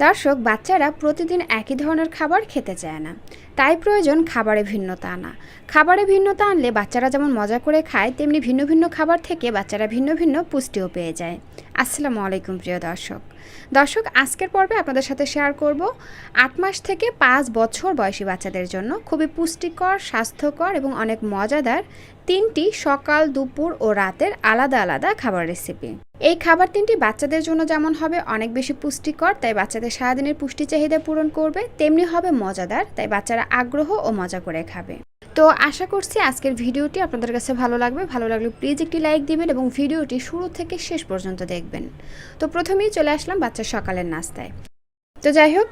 দর্শক, বাচ্চারা প্রতিদিন একই ধরনের খাবার খেতে চায় না, তাই প্রয়োজন খাবারে ভিন্নতা আনা। খাবারে ভিন্নতা আনলে বাচ্চারা যেমন মজা করে খায়, তেমনি ভিন্ন ভিন্ন খাবার থেকে বাচ্চারা ভিন্ন ভিন্ন পুষ্টিও পেয়ে যায়। আসসালামু আলাইকুম প্রিয় দর্শক, আজকের পর্বে আপনাদের সাথে শেয়ার করব 8 মাস থেকে 5 বছর বয়সী বাচ্চাদের জন্য খুবই পুষ্টিকর, স্বাস্থ্যকর এবং অনেক মজাদার 3টি সকাল, দুপুর ও রাতের আলাদা আলাদা খাবার রেসিপি। এই খাবার 3টি বাচ্চাদের জন্য যেমন হবে অনেক বেশি পুষ্টিকর, তাই বাচ্চাদের সারাদিনের পুষ্টি চাহিদা পূরণ করবে, তেমনি হবে মজাদার, তাই বাচ্চারা আগ্রহ ও মজা করে খাবে। তো আশা করছি আজকের ভিডিওটি আপনাদের কাছে ভালো লাগবে। ভালো লাগলে প্লিজ একটি লাইক দিবেন এবং ভিডিওটি শুরু থেকে শেষ পর্যন্ত দেখবেন। তো প্রথমেই চলে আসলাম বাচ্চার সকালের নাস্তায়। তো যাই হোক,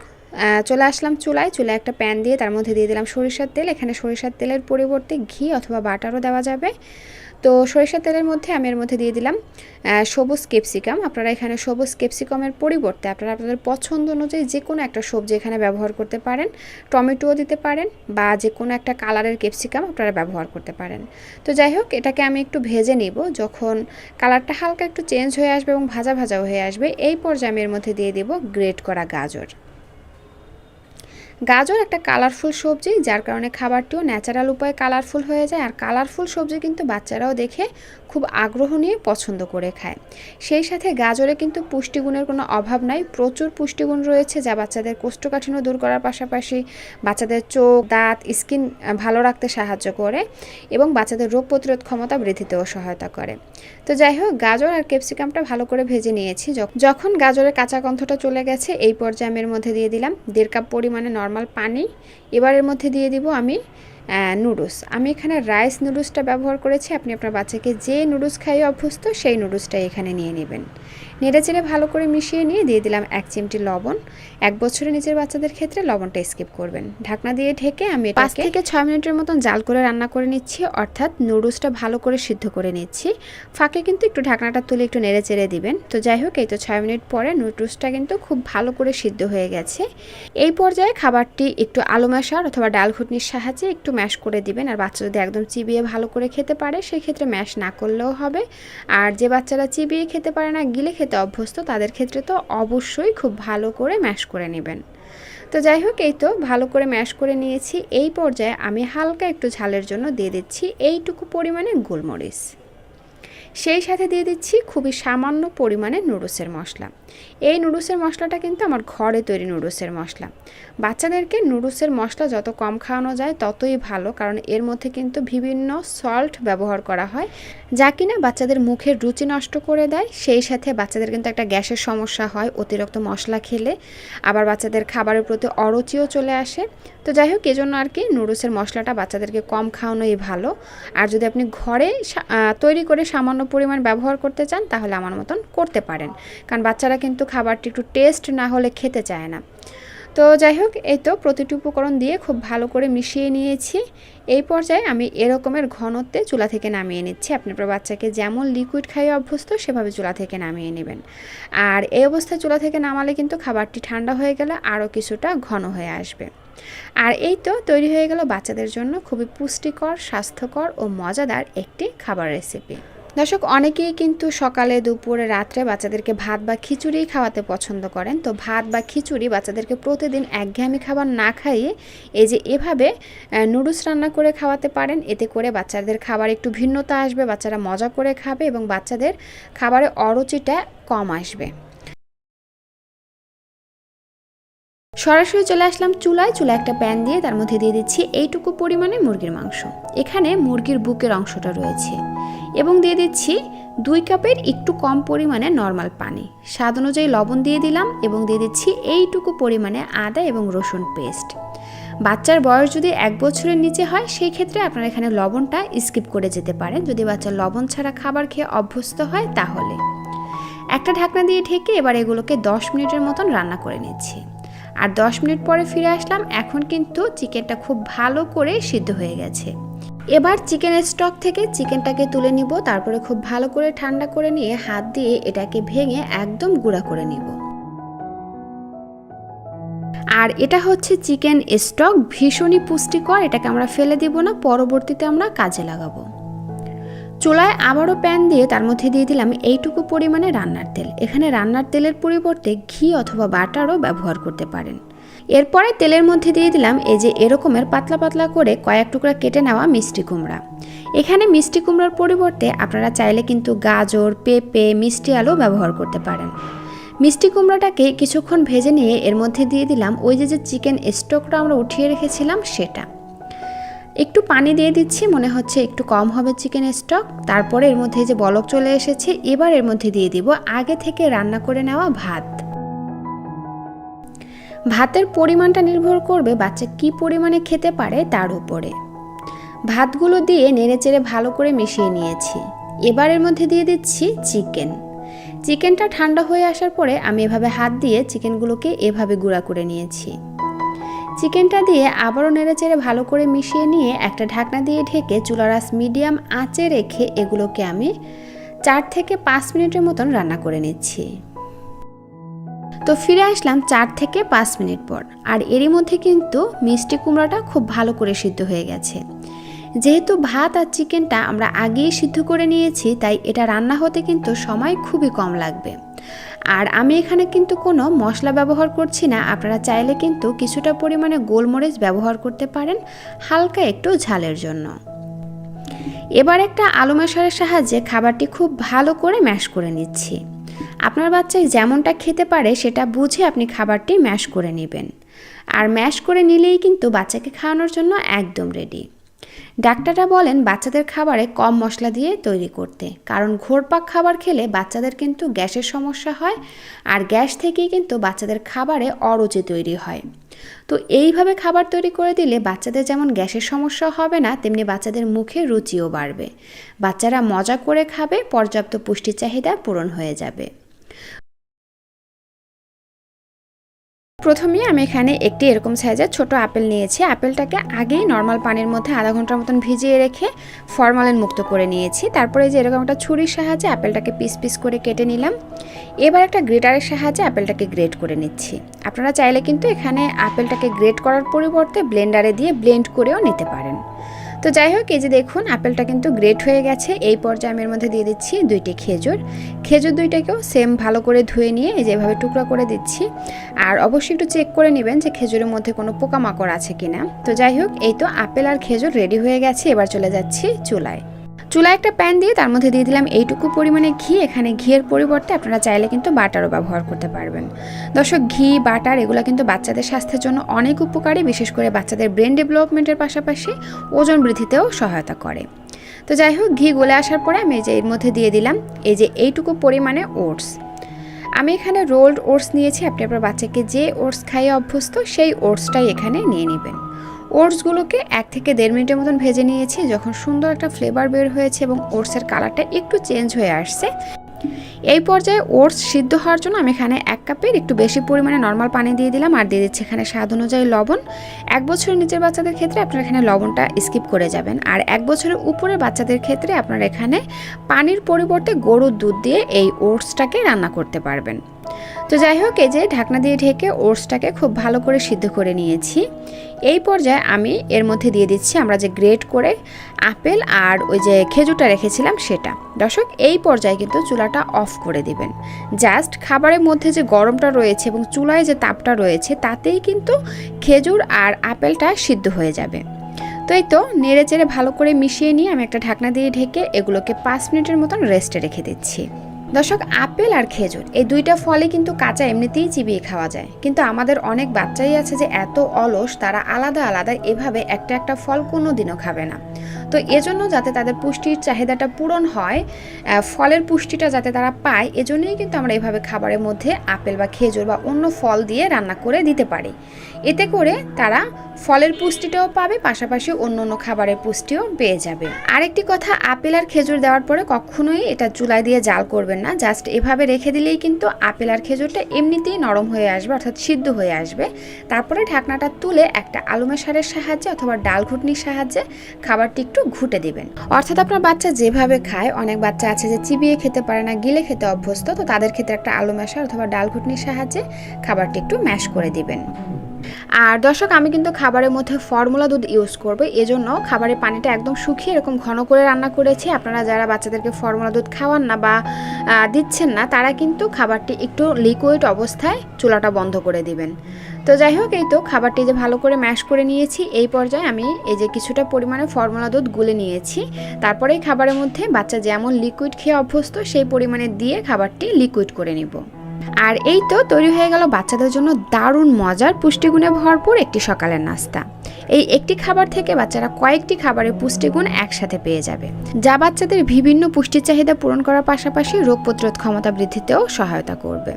চলে আসলাম চুলায় একটা প্যান দিয়ে তার মধ্যে দিয়ে দিলাম সরিষার তেল। এখানে সরিষার তেলের পরিবর্তে ঘি অথবা বাটারও দেওয়া যাবে। তো সরিষার তেলের মধ্যে আমি এর মধ্যে দিয়ে দিলাম সবুজ ক্যাপসিকাম। আপনারা এখানে সবুজ ক্যাপসিকামের পরিবর্তে আপনারা আপনাদের পছন্দ অনুযায়ী যে কোনো একটা সবজি এখানে ব্যবহার করতে পারেন। টমেটোও দিতে পারেন বা যে কোনো একটা কালারের ক্যাপসিকাম আপনারা ব্যবহার করতে পারেন। তো যাই হোক, এটাকে আমি একটু ভেজে নিব। যখন কালারটা হালকা একটু চেঞ্জ হয়ে আসবে এবং ভাজা ভাজাও হয়ে আসবে, এই পর্যায়ে আমি এর মধ্যে দিয়ে দেব গ্রেট করা গাজর। গাজর একটা কালারফুল সবজি, যার কারণে খাবারটিও ন্যাচারাল উপায়ে কালারফুল হয়ে যায়। আর কালারফুল সবজি কিন্তু বাচ্চারাও দেখে খুব আগ্রহ নিয়ে পছন্দ করে খায়। সেই সাথে গাজরে কিন্তু পুষ্টিগুণের কোনো অভাব নাই, প্রচুর পুষ্টিগুণ রয়েছে, যা বাচ্চাদের কোষ্ঠকাঠিন্য দূর করার পাশাপাশি বাচ্চাদের চোখ, দাঁত, স্কিন ভালো রাখতে সাহায্য করে এবং বাচ্চাদের রোগ প্রতিরোধ ক্ষমতা বৃদ্ধিতেও সহায়তা করে। তো যাই হোক, গাজর আর ক্যাপসিকামটা ভালো করে ভেজে নিয়েছি। যখন গাজরের কাঁচা গন্ধটা চলে গেছে, এই পর্যায়ে আমি এর মধ্যে দিয়ে দিলাম 1.5 কাপ পরিমাণে নর্মাল পানি। এবার এর মধ্যে দিয়ে দিব আমি নুডলস। আমি এখানে রাইস নুডলসটা ব্যবহার করেছি। আপনি আপনার বাচ্চাকে যে নুডলস খাইয়ে অভ্যস্ত সেই নুডলসটাই এখানে নিয়ে নেবেন। নেড়েচেড়ে ভালো করে মিশিয়ে নিয়ে দিয়ে দিলাম 1 চিমটি লবণ। 1 বছরের নিচের বাচ্চাদের ক্ষেত্রে লবণটা স্কিপ করবেন। ঢাকনা দিয়ে ঢেকে আমি 5 থেকে 6 মিনিটের মতন জাল করে রান্না করে নিচ্ছি, অর্থাৎ নুডলসটা ভালো করে সিদ্ধ করে নিচ্ছি। ফাঁকে কিন্তু একটু ঢাকনাটা তুলে একটু নেড়েচেড়ে দিবেন। তো যাই হোক, এই তো 6 মিনিট পরে নুডলসটা কিন্তু খুব ভালো করে সিদ্ধ হয়ে গেছে। এই পর্যায়ে খাবারটি একটু আলু ম্যাশার অথবা ডাল ঘুটনির সাহায্যে একটু ম্যাশ করে দিবেন। আর বাচ্চা যদি একদম চিবিয়ে ভালো করে খেতে পারে, সেক্ষেত্রে ম্যাশ না করলেও হবে। আর যে বাচ্চারা চিবিয়ে খেতে পারে না, গিলে খেতে অভ্যস্ত, তাদের ক্ষেত্রে তো অবশ্যই খুব ভালো করে ম্যাশ করে নেবেন। তো যাই হোক, এই তো ভালো করে ম্যাশ করে নিয়েছি। এই পর্যায়ে আমি হালকা একটু ঝালের জন্য দিয়ে দিচ্ছি এইটুকু পরিমাণে গোলমরিচ। সেই সাথে দিয়ে দিচ্ছি খুবই সামান্য পরিমাণে নুডলসের মশলা। এই নুডলসের মশলাটা কিন্তু আমার ঘরে তৈরি নুডলসের মশলা। বাচ্চাদেরকে নুডলসের মশলা যত কম খাওয়ানো যায় ততই ভালো, কারণ এর মধ্যে কিন্তু বিভিন্ন সল্ট ব্যবহার করা হয়, যা কিনা বাচ্চাদের মুখের রুচি নষ্ট করে দেয়। সেই সাথে বাচ্চাদের কিন্তু একটা গ্যাসের সমস্যা হয় অতিরিক্ত মশলা খেলে, আবার বাচ্চাদের খাবারের প্রতি অরুচিও চলে আসে। তো যাই হোক, এজন্য আর কি নুডলসের মশলাটা বাচ্চাদেরকে কম খাওয়ানোই ভালো। আর যদি আপনি ঘরে তৈরি করে সামান্য পরিমাণ ব্যবহার করতে চান, তাহলে আমার মতন করতে পারেন, কারণ বাচ্চারা কিন্তু খাবারটি একটু টেস্ট না হলে খেতে চায় না। তো যাই হোক, এই তো প্রতিটি উপকরণ দিয়ে খুব ভালো করে মিশিয়ে নিয়েছি। এই পর্যায়ে আমি এরকমের ঘনত্বে চুলা থেকে নামিয়ে নিচ্ছি। আপনি আপনার বাচ্চাকে যেমন লিকুইড খাইয়ে অভ্যস্ত, সেভাবে চুলা থেকে নামিয়ে নেবেন। আর এই অবস্থায় চুলা থেকে নামালে কিন্তু খাবারটি ঠান্ডা হয়ে গেলে আরও কিছুটা ঘন হয়ে আসবে। আর এই তো তৈরি হয়ে গেল বাচ্চাদের জন্য খুবই পুষ্টিকর, স্বাস্থ্যকর ও মজাদার একটি খাবার রেসিপি। দর্শক, অনেকেই কিন্তু সকালে, দুপুরে, রাত্রে বাচ্চাদেরকে ভাত বা খিচুড়ি খাওয়াতে পছন্দ করেন। তো ভাত বা খিচুড়ি বাচ্চাদেরকে প্রতিদিন একঘেয়েমি খাবার না খাইয়ে এই যে এভাবে নুডলস রান্না করে খাওয়াতে পারেন। এতে করে বাচ্চাদের খাবার একটু ভিন্নতা আসবে, বাচ্চারা মজা করে খাবে এবং বাচ্চাদের খাবারে অরুচিটা কম আসবে। সরাসরি চলে আসলাম চুলায় একটা প্যান দিয়ে তার মধ্যে দিয়ে দিচ্ছি এইটুকু পরিমাণে মুরগির মাংস। এখানে মুরগির বুকের অংশটা রয়েছে এবং দিয়ে দিচ্ছি 2 কাপের একটু কম পরিমাণে নর্মাল পানি। স্বাদ অনুযায়ী লবণ দিয়ে দিলাম এবং দিয়ে দিচ্ছি এইটুকু পরিমাণে আদা এবং রসুন পেস্ট। বাচ্চার বয়স যদি 1 বছরের নিচে হয়, সেই ক্ষেত্রে আপনারা এখানে লবণটা স্কিপ করে যেতে পারেন। যদি বাচ্চা লবণ ছাড়া খাবার খেয়ে অভ্যস্ত হয়, তাহলে একটা ঢাকনা দিয়ে ঢেকে এবার এগুলোকে 10 মিনিটের মতন রান্না করে নিচ্ছি। আর 10 মিনিট পরে ফিরে আসলাম। এখন কিন্তু চিকেনটা খুব ভালো করে সিদ্ধ হয়ে গেছে। এবার চিকেনের স্টক থেকে চিকেনটাকে তুলে নিব। তারপরে খুব ভালো করে ঠান্ডা করে নিয়ে হাত দিয়ে এটাকে ভেঙে একদম গুঁড়া করে নিব। আর এটা হচ্ছে চিকেন স্টক, ভীষণই পুষ্টিকর। এটাকে আমরা ফেলে দিব না, পরবর্তীতে আমরা কাজে লাগাবো। চুলায় আবারও প্যান দিয়ে তার মধ্যে দিয়ে দিলাম এইটুকু পরিমাণে রান্নার তেল। এখানে রান্নার তেলের পরিবর্তে ঘি অথবা বাটারও ব্যবহার করতে পারেন। এরপরে তেলের মধ্যে দিয়ে দিলাম এই যে এরকমের পাতলা পাতলা করে কয়েক টুকরা কেটে নেওয়া মিষ্টি কুমড়া। এখানে মিষ্টি কুমড়ার পরিবর্তে আপনারা চাইলে কিন্তু গাজর, পেঁপে, মিষ্টি আলু ব্যবহার করতে পারেন। মিষ্টি কুমড়াটাকে কিছুক্ষণ ভেজে নিয়ে এর মধ্যে দিয়ে দিলাম ওই যে চিকেন স্টকটা আমরা উঠিয়ে রেখেছিলাম সেটা। একটু পানি দিয়ে দিচ্ছি, মনে হচ্ছে একটু কম হবে চিকেন স্টক। তারপরে এর মধ্যে যে বলক চলে এসেছে, এবার এর মধ্যে দিয়ে দিব আগে থেকে রান্না করে নেওয়া ভাত। ভাতের পরিমাণটা নির্ভর করবে বাচ্চা কি পরিমাণে খেতে পারে তার উপরে। ভাতগুলো দিয়ে নেড়েচেড়ে ভালো করে মিশিয়ে নিয়েছি। এবার এর মধ্যে দিয়ে দিচ্ছি চিকেনটা ঠান্ডা হয়ে আসার পরে আমি এভাবে হাত দিয়ে চিকেনগুলোকে এভাবে গুঁড়া করে নিয়েছি। চিকেনটা দিয়ে আবারও নেড়েচেড়ে ভালো করে মিশিয়ে নিয়ে একটা ঢাকনা দিয়ে ঢেকে চুলার আঁচ মিডিয়াম আঁচে রেখে এগুলোকে আমি 4 থেকে 5 মিনিটের মতন রান্না করে নিচ্ছি। তো ফিরে আসলাম 4 থেকে 5 মিনিট পর, আর এরই মধ্যে কিন্তু মিষ্টি কুমড়াটা খুব ভালো করে সিদ্ধ হয়ে গেছে। যেহেতু ভাত আর চিকেনটা আমরা আগেই সিদ্ধ করে নিয়েছি, তাই এটা রান্না হতে কিন্তু সময় খুবই কম লাগবে। আর আমি এখানে কিন্তু কোনো মশলা ব্যবহার করছি না। আপনারা চাইলে কিন্তু কিছুটা পরিমাণে গোলমরিচ ব্যবহার করতে পারেন হালকা একটু ঝালের জন্য। এবার একটা আলু ম্যাশারের সাহায্যে খাবারটি খুব ভালো করে ম্যাশ করে নিচ্ছি। আপনার বাচ্চা যেমনটা খেতে পারে সেটা বুঝে আপনি খাবারটি ম্যাশ করে নেবেন। আর ম্যাশ করে নিলেই কিন্তু বাচ্চাকে খাওয়ানোর জন্য একদম রেডি। ডাক্তাররা বলেন বাচ্চাদের খাবারে কম মশলা দিয়ে তৈরি করতে, কারণ ঘোরপাক খাবার খেলে বাচ্চাদের কিন্তু গ্যাসের সমস্যা হয়, আর গ্যাস থেকেই কিন্তু বাচ্চাদের খাবারে অরুচি তৈরি হয়। তো এইভাবে খাবার তৈরি করে দিলে বাচ্চাদের যেমন গ্যাসের সমস্যা হবে না, তেমনি বাচ্চাদের মুখে রুচিও বাড়বে। বাচ্চারা মজা করে খাবে, পর্যাপ্ত পুষ্টি চাহিদা পূরণ হয়ে যাবে। প্রথমে আমি এখানে একটি এরকম সাইজের ছোট আপেল নিয়েছি। আপেলটাকে আগেই নর্মাল পানির মধ্যে আধা ঘন্টার মতন ভিজিয়ে রেখে ফরমালিন মুক্ত করে নিয়েছি। তারপরে যে এরকম একটা ছুরির সাহায্যে আপেলটাকে পিস পিস করে কেটে নিলাম। এবার একটা গ্রেটারের সাহায্যে আপেলটাকে গ্রেট করে নিচ্ছি। আপনারা চাইলে কিন্তু এখানে আপেলটাকে গ্রেট করার পরিবর্তে ব্লেন্ডারে দিয়ে ব্লেন্ড করেও নিতে পারেন। তো যাই হোক, এই যে দেখুন আপেলটা কিন্তু গ্রেট হয়ে গেছে। এই পর্যায়ে আমি এর মধ্যে দিয়ে দিচ্ছি 2টি খেজুর 2টাকেও সেম ভালো করে ধুয়ে নিয়ে এই যেভাবে টুকরা করে দিচ্ছি। আর অবশ্যই একটু চেক করে নেবেন যে খেজুরের মধ্যে কোনো পোকামাকড় আছে কিনা। তো যাই হোক, এই তো আপেল আর খেজুর রেডি হয়ে গেছে। এবার চলে যাচ্ছি চুলায় একটা প্যান দিয়ে তার মধ্যে দিয়ে দিলাম এইটুকু পরিমাণে ঘি। এখানে ঘিয়ের পরিবর্তে আপনারা চাইলে কিন্তু বাটারও ব্যবহার করতে পারবেন। দর্শক, ঘি, বাটার এগুলো কিন্তু বাচ্চাদের স্বাস্থ্যের জন্য অনেক উপকারী, বিশেষ করে বাচ্চাদের ব্রেন ডেভেলপমেন্টের পাশাপাশি ওজন বৃদ্ধিতেও সহায়তা করে। তো যাই হোক, ঘি গলে আসার পরে আমি যে এর মধ্যে দিয়ে দিলাম এই যে এইটুকু পরিমাণে ওটস। আমি এখানে রোল্ড ওটস নিয়েছি। আপনি আপনার বাচ্চাকে যে ওটস খাইয়ে অভ্যস্ত সেই ওটসটাই এখানে নিয়ে নেবেন। ওটসগুলোকে 1 থেকে 1.5 মিনিটের মতন ভেজে নিয়েছি। যখন সুন্দর একটা ফ্লেভার বের হয়েছে এবং ওটসের কালারটা একটু চেঞ্জ হয়ে আসছে, এই পর্যায়ে ওটস সিদ্ধ হওয়ার জন্য আমি এখানে 1 কাপের একটু বেশি পরিমাণে নর্মাল পানি দিয়ে দিলাম। আর দিয়ে দিচ্ছি এখানে স্বাদ অনুযায়ী লবণ। 1 বছরের নিচের বাচ্চাদের ক্ষেত্রে আপনারা এখানে লবণটা স্কিপ করে যাবেন। আর 1 বছরের উপরের বাচ্চাদের ক্ষেত্রে আপনারা এখানে পানির পরিবর্তে গরুর দুধ দিয়ে এই ওটসটাকে রান্না করতে পারবেন। তো যাই হোক, এই যে ঢাকনা দিয়ে ঢেকে ওটসটাকে খুব ভালো করে সিদ্ধ করে নিয়েছি। এই পর্যায়ে আমি এর মধ্যে দিয়ে দিচ্ছি আমরা যে গ্রেট করে আপেল আর ওই যে খেজুরটা রেখেছিলাম সেটা। দর্শক, এই পর্যায়ে কিন্তু চুলাটা অফ করে দিবেন। জাস্ট খাবারের মধ্যে যে গরমটা রয়েছে এবং চুলায় যে তাপটা রয়েছে তাতেই কিন্তু খেজুর আর আপেলটা সিদ্ধ হয়ে যাবে। তো এই তো নেড়ে চেড়ে ভালো করে মিশিয়ে নিয়ে আমি একটা ঢাকনা দিয়ে ঢেকে এগুলোকে 5 মিনিটের মতন রেস্টে রেখে দিচ্ছি। দর্শক, আপেল আর খেজুর এই দুইটা ফলই কিন্তু কাঁচা এমনিতেই চিবিয়ে খাওয়া যায়, কিন্তু আমাদের অনেক বাচ্চাই আছে যে এত অলস, তারা আলাদা আলাদা এভাবে একটা ফল কোনো দিনও খাবে না। তো এজন্য যাতে তাদের পুষ্টির চাহিদাটা পূরণ হয়, ফলের পুষ্টিটা যাতে তারা পায়, এজন্যই কিন্তু আমরা এভাবে খাবারের মধ্যে আপেল বা খেজুর বা অন্য ফল দিয়ে রান্না করে দিতে পারি। এতে করে তারা ফলের পুষ্টিটাও পাবে, পাশাপাশি অন্য অন্য খাবারের পুষ্টিও পেয়ে যাবে। আরেকটি কথা, আপেল আর খেজুর দেওয়ার পরে কখনোই এটা চুলায় দিয়ে জাল করবেন না। জাস্ট এভাবে রেখে দিলেই কিন্তু আপেল আর খেজুরটা এমনিতেই নরম হয়ে আসবে, অর্থাৎ সিদ্ধ হয়ে আসবে। তারপরে ঢাকনাটা তুলে একটা আলু মেশারের সাহায্যে অথবা ডাল ঘুটনির সাহায্যে খাবারটি একটু ঘুটে দিবেন। অর্থাৎ আপনার বাচ্চা যেভাবে খায়, অনেক বাচ্চা আছে যে চিবিয়ে খেতে পারে না, গিলে খেতে অভ্যস্ত, তো তাদের ক্ষেত্রে একটা আলু মেশার অথবা ডাল ঘুটনির সাহায্যে খাবারটি একটু ম্যাশ করে দিবেন। আর দর্শক, আমি কিন্তু খাবারের মধ্যে ফর্মুলা দুধ ইউজ করব, এজন্য খাবারের পানিটা একদম শুকিয়ে এরকম ঘন করে রান্না করেছি। আপনারা যারা বাচ্চাদেরকে ফর্মুলা দুধ খাওয়ান না বা দিচ্ছেন না, তারা কিন্তু খাবারটি একটু লিকুইড অবস্থায় চুলাটা বন্ধ করে দিবেন। তো যাই হোক, এই তো খাবারটি যে ভালো করে ম্যাশ করে নিয়েছি। এই পর্যায়ে আমি এই যে কিছুটা পরিমাণে ফর্মুলা দুধ গুলে নিয়েছি। তারপরে এই খাবারের মধ্যে বাচ্চা যেমন লিকুইড খেয়ে অভ্যস্ত সেই পরিমাণে দিয়ে খাবারটি লিকুইড করে নিব। আর এই তো তৈরি হয়ে গেল বাচ্চাদের জন্য দারুণ মজার পুষ্টিগুণে ভরপুর একটি সকালের নাস্তা। এই একটি খাবার থেকে বাচ্চারা কয়েকটি খাবারের পুষ্টিগুণ একসাথে পেয়ে যাবে, যা বাচ্চাদের বিভিন্ন পুষ্টির চাহিদা পূরণ করার পাশাপাশি রোগ প্রতিরোধ ক্ষমতা বৃদ্ধিতেও সহায়তা করবে।